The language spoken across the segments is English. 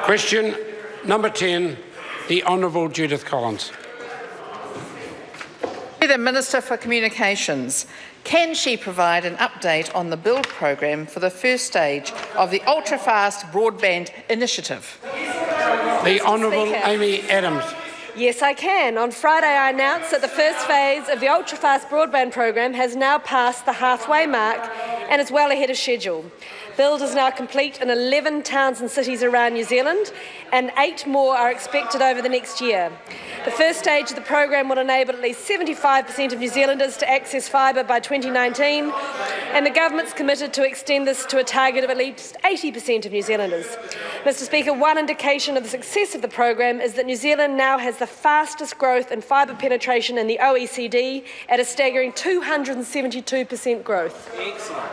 Question number 10, the Honourable Judith Collins. The Minister for Communications. Can she provide an update on the build program for the first stage of the Ultra-Fast Broadband initiative? The Honourable Amy Adams. Yes, I can. On Friday, I announced that the first phase of the Ultra-Fast Broadband program has now passed the halfway mark and is well ahead of schedule. Build is now complete in 11 towns and cities around New Zealand, and 8 more are expected over the next year. The first stage of the program will enable at least 75% of New Zealanders to access fibre by 2019, and the government's committed to extend this to a target of at least 80% of New Zealanders. Mr Speaker, one indication of the success of the program is that New Zealand now has the fastest growth in fibre penetration in the OECD at a staggering 272% growth. Excellent.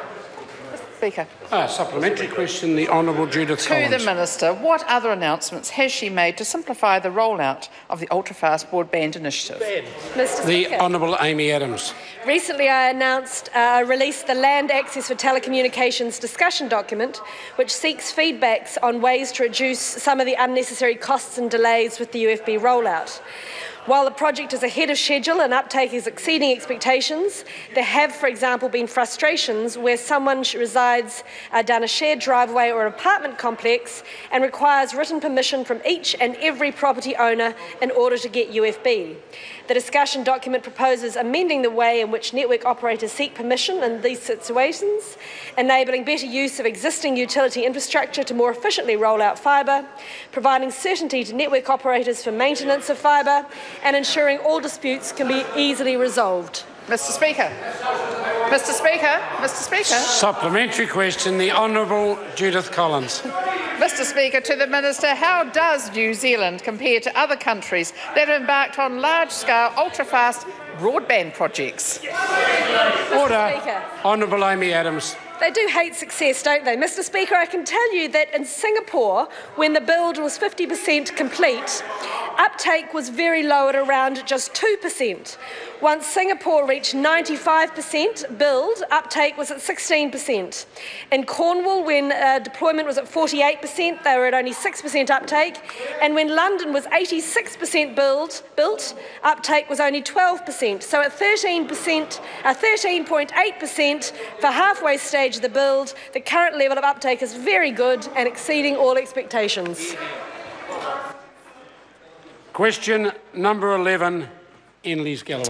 Speaker. Supplementary question, the Honourable Judith Collins. To the Minister, what other announcements has she made to simplify the rollout of the Ultra-Fast Broadband initiative? Mr. The Speaker. Honourable Amy Adams. Recently, I released the Land Access for Telecommunications discussion document, which seeks feedbacks on ways to reduce some of the unnecessary costs and delays with the UFB rollout. While the project is ahead of schedule and uptake is exceeding expectations, there have, for example, been frustrations where someone resides down a shared driveway or apartment complex and requires written permission from each and every property owner in order to get UFB. The discussion document proposes amending the way in which network operators seek permission in these situations, enabling better use of existing utility infrastructure to more efficiently roll out fibre, providing certainty to network operators for maintenance of fibre, and ensuring all disputes can be easily resolved. Mr Speaker. Mr Speaker. Mr Speaker. Supplementary question, the Honourable Judith Collins. Mr Speaker, to the Minister, how does New Zealand compare to other countries that have embarked on large-scale ultra-fast broadband projects? Order. Speaker. Honourable Amy Adams. They do hate success, don't they? Mr Speaker, I can tell you that in Singapore, when the build was 50% complete, uptake was very low at around just 2%. Once Singapore reached 95% build, uptake was at 16%. In Cornwall, when deployment was at 48%, they were at only 6% uptake. And when London was 86% built, uptake was only 12%. So at 13.8% for halfway stage of the build, the current level of uptake is very good and exceeding all expectations. Question number 11, Annalise Galloway.